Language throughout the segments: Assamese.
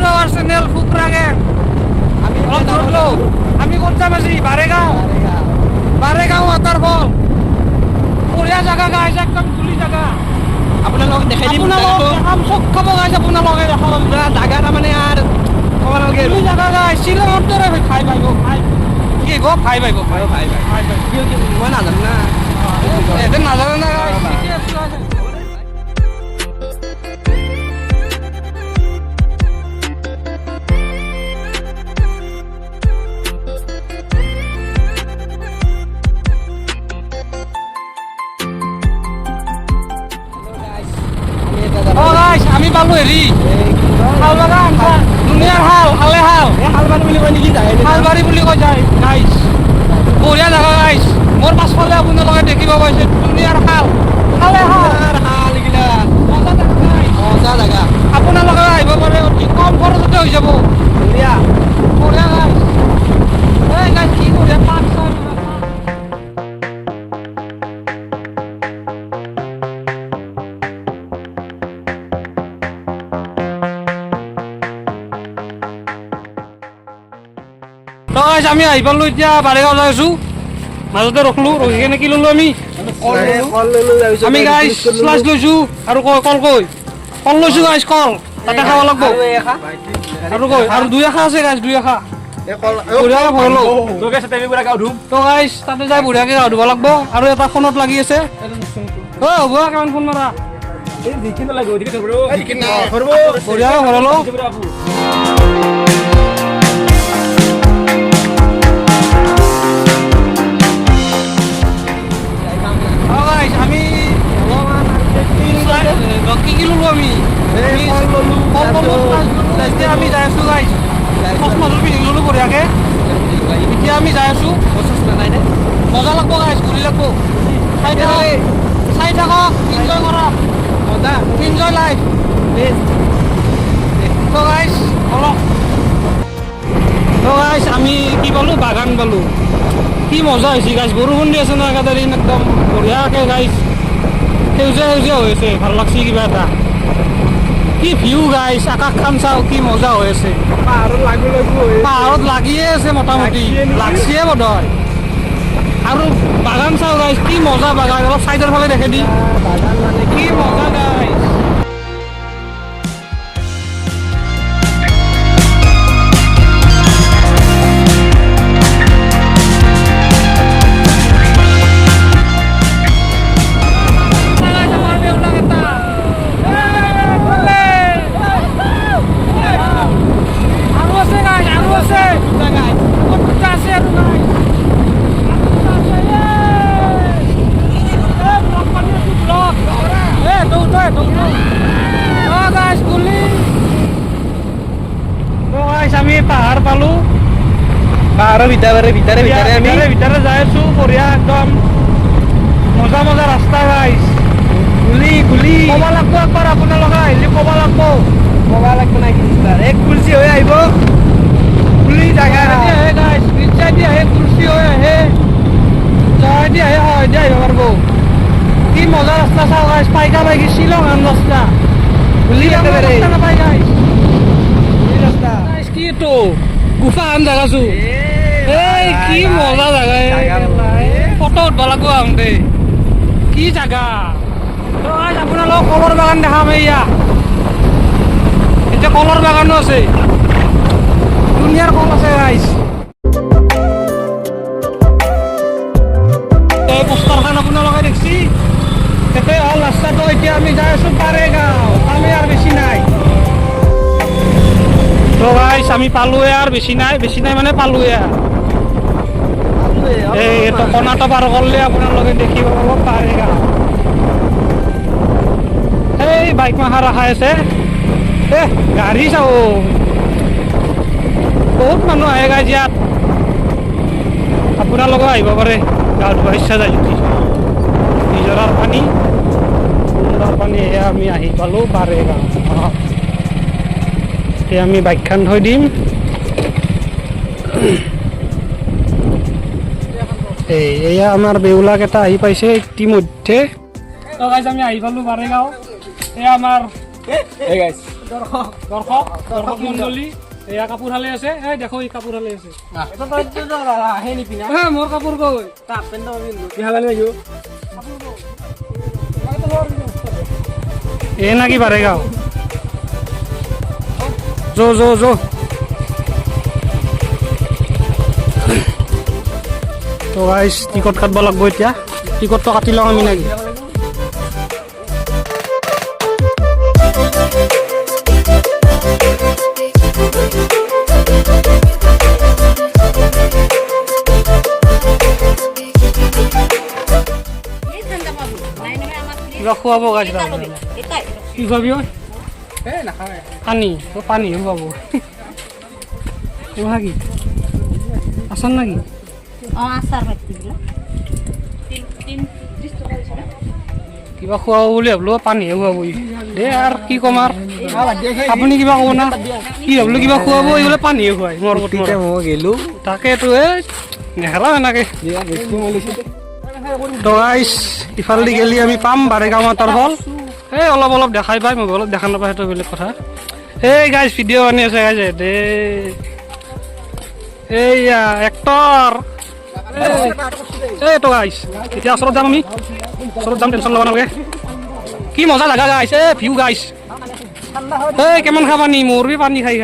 টু আওয়ার চ্যানেল ফুকরাগে আমি করতাম আজি বারেগাঁও ওয়াটারফল বঢ়িয়া জায়গা গাইজ একদম ধুলি জায়গা আপোনালোকক দেখাই দিম চব খাব গাইজ আপোনালোকে দেখাব জাগা তাৰমানে আৰু ক'ব নালাগে ধুলি জায়গা গাইজ শ্বিলঙৰ দৰে খাই পাইব কি গো খাই পাইব মই নাজানো না এদিন নাজানো না গাইজ আমি পালো হেৰি শাল বাগান দুনিয়াৰ হালে শালবাৰী বুলি কয় নেকি শালবাৰী বুলি কয় যায় গাইজ বঢ়িয়া জাগা গাইজ মোৰ পাছফালে আপোনালোকে দেখিব পাইছে দুনিয়াৰ হালে শাল এইগিলা মজা জাগা আপোনালোকে আহিব পাৰে অতি কম খৰচতে হৈ যাব বঢ়িয়া বঢ়িয়া গাইজ এই গাইজ কি বঢ়িয়া পাঁচ আমি আহি পালো এতিয়া বাৰেগাঁও যাই আছো মাজতে ৰখলো ৰখি কেনে কি ললো আমি গাইজ স্লাইচ লৈছো আৰু কল লৈছো গাইজ কল তাতে খাব লাগব আৰু দুই এখা আছে গাইজ দুই এখা বঢ়িয়াকে ভৰলো তো গাইজ তাতে যাই বঢ়িয়াকে গা ধুব লাগব আৰু এটা ফোনত লাগি আছে হ'ব কিমান ফোন মাৰা বঢ়িয়াকে ভৰালো কি কি ললো আমি আমি যাই আছো গাইজ চশমাযোৰ পিন্ধি ললো বঢ়িয়াকে এতিয়া আমি যাই আছো মজা লাগব গাইজ ঘূৰি লাগব চাই থাকক ইনজয় কৰা ইনজয় লাইফ তো গাইজ অলপ তো গাইজ আমি কি পালো বাগান পালো কি মজা হৈছে গাইজ বৰষুণ দি আছে ন একেদিন একদম বঢ়িয়াকে গাইজ সেউজীয়া হৈ আছে ভাল লাগছে কিবা এটা কি ভিউ গাইছ আকাশখন চাওঁ কি মজা হৈ আছে পাহাৰত লাগিয়ে আছে মোটামুটি লাগছিয়ে বোধহয় আৰু বাগান চাওঁ গাইছ কি মজা বাগান অলপ চাইডৰ ফালে দেখে দি কি মজা গাইছ আমি পাহাৰ পালো পাহাৰৰ ভিতৰে যাই আছো বঢ়িয়া একদম মজা ৰাস্তা গাইছ ক'ব লাগব একবাৰ আপোনালোকে আহিলে ক'ব লাগব নাই এক কুলচি হৈ আহিব কুলি জাগা আহে গাইছ ৰিক্সাইদি আহে কুলচি হৈ আহে জহাইদি আহে সহাইদি আহিব পাৰিব কি মজা ৰাস্তা চাওঁ গাইছ পাইকা পাইকি শ্বিলং আন ৰাস্তা ৰাস্তা নাপাই গাইছ কি এইটো গুফা আন জাগাছো এই কি মজা জাগা ফটো উঠব লাগব আহোঁতে কি জাগা আপোনালোকক কলৰ বাগান দেখাম এয়া এতিয়া কলৰ বাগানো আছে দুনিয়াৰ কল আছে ৰাইজ এই পোষ্টাৰখন আপোনালোকে দেখছি এতে হ'ল ৰাস্তাটো এতিয়া আমি যাই আছো বাৰেগাঁও আমি আৰু বেছি নাই তো গাইছ আমি পালোৱে আৰু বেছি নাই মানে পালোৱে এই এইটো কণাটো পাৰ কৰিলে আপোনালোকে দেখিব পাব বাৰেগাঁও এই বাইক মাখা ৰখাই আছে গাড়ী চাব বহুত মানুহ আহে গাইজ ইয়াত আপোনালোকে আহিব পাৰে গা ধুব ইচ্ছা যায় যদি নিজৰাৰ পানী সুন্দৰ পানী এয়া আমি আহি পালোঁ বাৰেগাঁও এতিয়া আমি বাইকখন থৈ দিম এয়া আমাৰ বেউলাকেইটা আহি পাইছে ইতিমধ্যে তো গাইজ আমি আহি পালোঁ বাৰেগাঁও এয়া আমাৰ দৰ্শক মণ্ডলী এয়া কাপোৰ হালে আছে এই দেখো এই কাপোৰ হালে আছে মোৰ কাপোৰ গৈ এ নাকি বাৰে গাঁও যো তো গাইছ টিকট কাটব লাগব এতিয়া টিকটটো কাটি লওঁ আমি নাকি কিবা খুৱাব গাছ কি খুৱাবি পানী খুৱাব কি আচাৰ নাকি কিবা খুৱাব বুলি ভাবলো পানীহে খুৱাব দে আৰু কি ক'ম আৰু আপুনি কিবা ক'ব না কি ভাবলো কিবা খুৱাব এইবোলে পানীহে খুৱাই মোৰ গেলো তাকেতো নেখেলা এনেকে গাইছ ইফালেদি গেলি আমি পাম বাৰেগাঁও মাতাৰ ফল এই অলপ দেখাই পাই মোবাইলত দেখা নাপায় সেইটো বেলেগ কথা এই গাইছ ভিডিঅ' আনি আছে গাইছে দে এইয়া এক্টৰ এইটো গাইছ এতিয়া ওচৰত যাম আমি ওচৰত যাম টেনশ্যন ল'ব নালাগে কি মজা লাগা গাইছ এই ভিউ গাইছ এই কেমন খা পানী মোৰ বি পানী খাই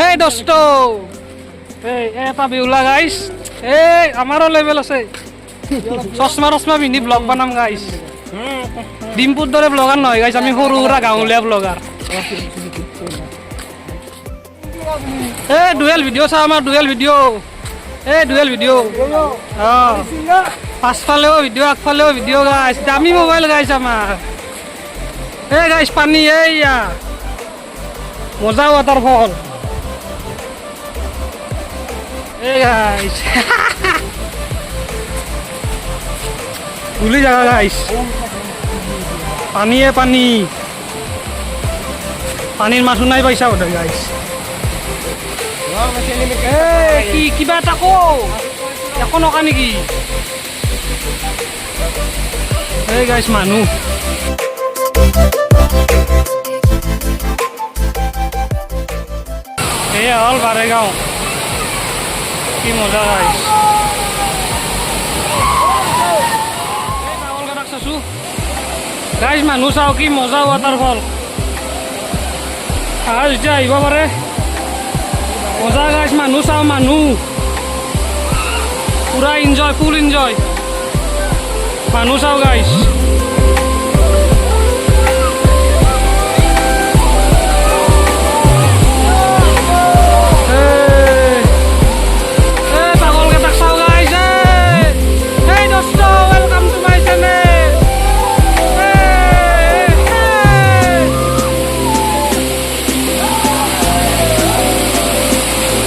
এই দোস্ত এই এটা বেউলা গাইছ এই আমাৰো লেভেল আছে চশমা পিন্ধি ব্লগ বনাম গাইছ ডিম্পুৰ দৰে ব্লগাৰ নহয় গাইছ আমি সৰু সুৰা গাঁৱলীয়া ব্লগাৰ এই ডুৱেল ভিডিঅ' চা আমাৰ ডুৱেল ভিডিঅ' পাছফালেও ভিডিঅ' আগফালেও ভিডিঅ' গাইছ দামী মোবাইল গাইছ আমাৰ এই গাইছ পানী এইয়া মজা ৱাটাৰফল এই গাইছ ভুলি জাগা গাইছ পানীয়ে পানীৰ মাছো নাই পাইছা বোধ গাইছ কি কিবা এটা একো নকা নেকি এই গাইছ মানুহ এয়া হ'ল বাৰেগাঁও কি মজা গাইছ গাইছ মানুহ চাওঁ কি মজা ৱাটাৰফল যেতিয়া আহিব পাৰে মজা গাইছ মানুহ চাওঁ মানুহ পুৰা এনজয় ফুল এনজয় মানুহ চাওঁ গাইছ পাগলকেইটাক চাওঁ গাইছ এই দোস্ত ৱেলকাম টু মাই চেনেল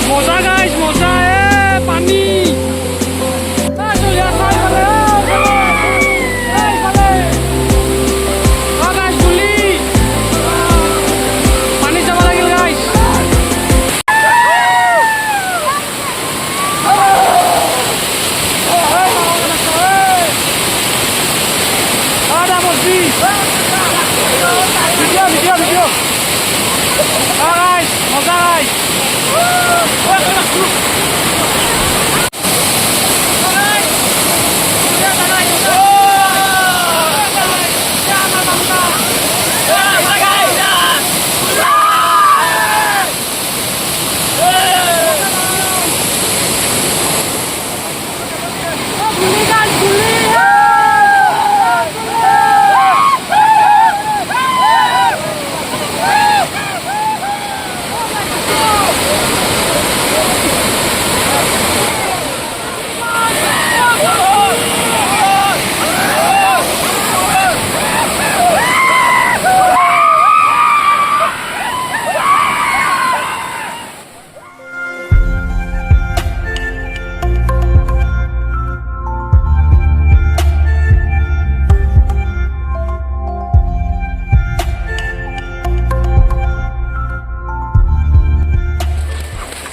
মজা গাইছ মজা পানী পানী চাব লাগিল গাইছ ভিডিঅ' মজা গাইছ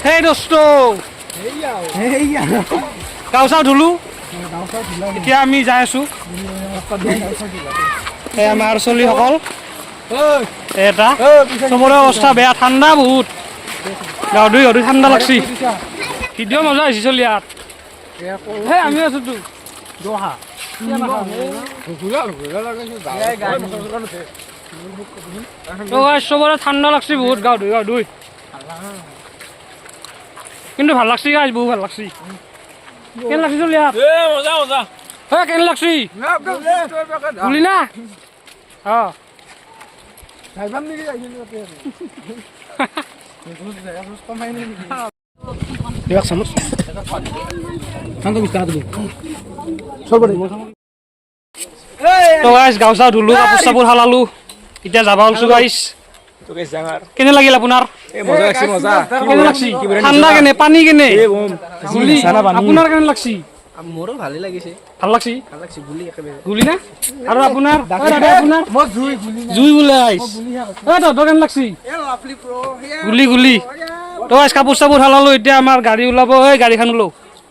Hey দোস্ত গাঁও চাওঁ ধুলো এতিয়া আমি যাই আছোঁ এই আমাৰ চলিসকল এটা চবৰে অৱস্থা বেয়া ঠাণ্ডা বহুত গাঁও ধুই ঠাণ্ডা লাগছি ভিডিঅ' মজা হৈছে চলি ইয়াত হে আমি আছো তো চবৰে ঠাণ্ডা লাগছি বহুত গাঁও ধুই কিন্তু ভাল লাগছি গাইজ বহুত ভাল লাগছি কেন লাগছি চলি ইয়াত হে কেন লাগছি গুলি না অঁ গাঁও চাও ধুলো কাপোৰ চাপোৰ হালালো এতিয়া যাবা ওলছো গাইছ কেনে লাগিল আপোনাৰ কেনে লাগছি ঠাণ্ডা কেনে পানী কেনে আপোনাৰ কেনে লাগছি মোৰো ভালে লাগিছে ভাল লাগছি গুলি একেবাৰে গুলি না আৰু আপোনাৰ আপোনাৰ জুই বোলে আইছ তহঁতৰ কেনে লাগছি গুলি গুলি তো আইছ কাপোৰ চাপোৰ হালালো এতিয়া আমাৰ গাড়ী ওলাব এই গাড়ীখন ওলাও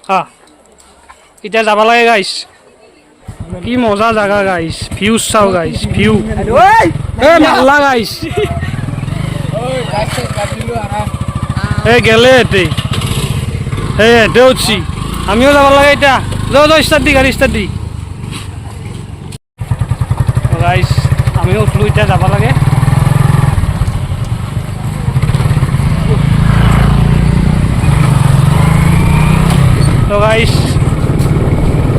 হা এতিয়া যাব লাগে গাইছ কি মজা জাগা গাইছ ভিউ চাও গাইছ ভিউ এই মাল্লা গাইছ এই গেলে এতে এই এতে উঠছি আমিও যাব লাগে এতিয়া যাও ষ্টাৰ্ট দি গাড়ী ষ্টাৰ্ট দি গাইছ আমিও উঠলো এতিয়া যাব লাগে তো গাইছ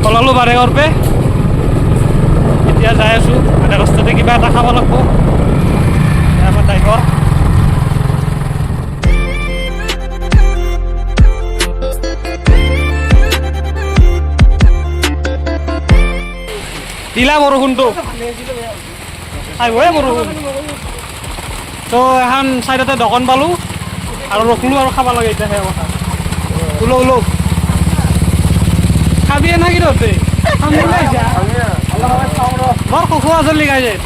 ওলালো বাৰেগৰ পে এতিয়া যাই আছো আধা ৰাস্তাতে কিবা এটা খাব লাগব আমাৰ ড্ৰাইভাৰ দিলা বৰষুণটো আহিবহে বৰষুণ তো এখন চাইডতে দোকান পালোঁ আৰু ৰখলোঁ আৰু খাব লাগে এতিয়া সেই কথা ওলো ওলো খাবিয়ে না কি তহঁতে বৰ খোৱা চলি গাই যায়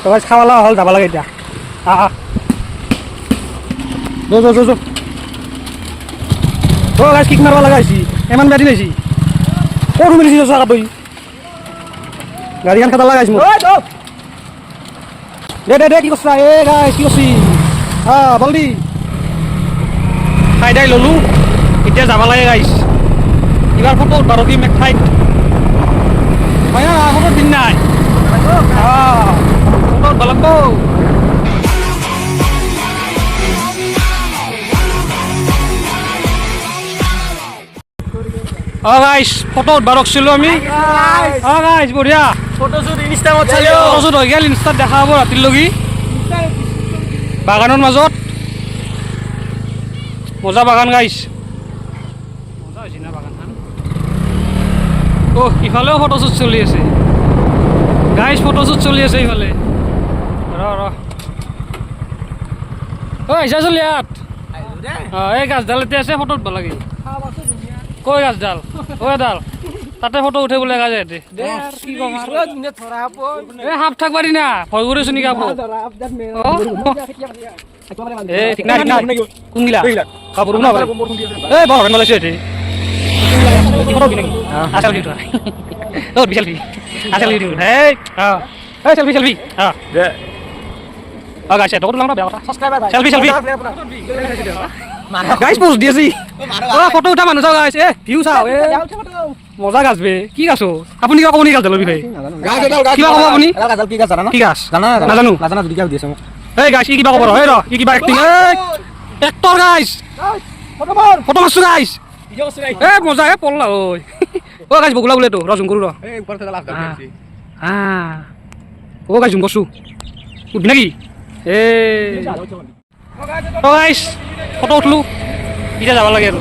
তো গাইছ খাওয়া লাওয়া হল যাব লাগে এতিয়া যো গাইছ কিক মারবা লাগা হয়েছি এমন বেটি নাইছি কত মিলিছি চাকা তুই গাড়িখান খাতা লাগাইছি মোৰ দে কি করছা এ গাইছ কি করছি বলদি খাই দাই ললো এতিয়া যাব লাগে গাইছ এবার ফটো উঠবারো কি মেক ঠাইত হয় না ফটো দিন নাই ফটো উঠবা লাগব গাইছ ফটো উঠবা ৰখছিলো আমি গাইছ বঢ়িয়া ফটোশুট ইনষ্টাগ্ৰামত চালো ফটোশুট হৈ গেল ইনষ্টাত দেখা হ'ব ৰাতিৰ লগি বাগানৰ মাজত মজা বাগান গাইছ মজা হৈছে না বাগানখন ইফালেও ফটোশুট চলি আছে গাইছ ফটোশুট চলি আছে ইফালে আহিছা চলি ইয়াত এই গাছডালতে আছে ফটো উঠবা লাগে কৈ গাছডাল এডাল তাতে ফটো উঠে বোলে গাছ ইয়াতে কি কম এই সাপ থাকবা দি না ভয় কৰিছো নেকি আপো ঠিক নাই কোনগিলা কাপোৰ না এই বৰ হৰেণ ওলাইছো ইয়াতে ফটো কি নেকি আচল দিটো বিশাল আচল দিটো এই সেলফি গাইছ এটো তোলাম না বেয়া কথা সেলফি গাইছ পোজ দি আছি ফটো উঠা মানুহ চাও গাইছ ভিউ চাও মজা গাছ বে কি গাছ আপুনি কিবা ক'ব নেকি গাছডালৰ বিষয়ে কিবা ক'ব আপুনি কি গাছ নাজানো এই গাইছ কি কিবা ক'ব ৰ কিবা এক্টিং এক্টৰ গাইছ ফটো মাৰছো গাইছ মজা পল্লা গাইছ বগুলা বোলে তো জুম কৰো গাইছ জুম কৰছো উঠবি নাকি গাইছ ফটো উঠলো এতিয়া যাব লাগে আৰু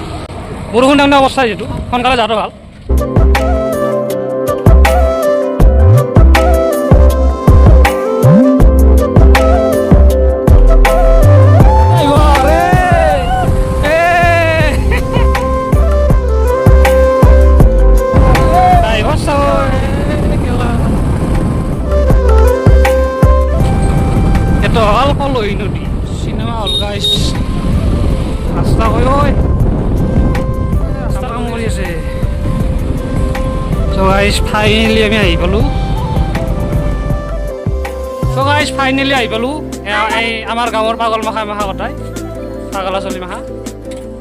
বৰষুণ ডাঙৰ অৱস্থা যিহেতু সোনকালে যোৱাটো ভাল গাইজ ফাইনেলি আমি আহি পালোঁ চ' গাইজ ফাইনেলি আহি পালোঁ এই আমাৰ গাঁৱৰ পাগল মাখা কটাই পাগলা চলি মাখা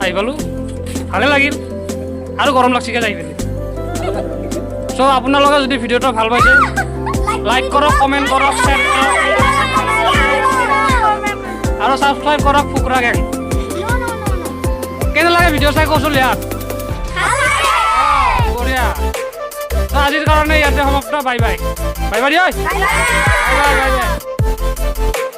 আহি পালোঁ ভালে লাগিল আৰু গৰম লাগছিকে যাই পেলাই চ' আপোনালোকে যদি ভিডিঅ'টো ভাল পাইছে লাইক কৰক কমেণ্ট কৰক শ্বেয়াৰ কৰক আৰু ছাবস্ক্ৰাইব কৰক ফুকৰা গেং কেনে লাগে ভিডিঅ' চাই কচোন ইয়াত বঢ়িয়া আজিৰ কাৰণে ইয়াতে সমাপ্ত bye bye bye bye bye bye bye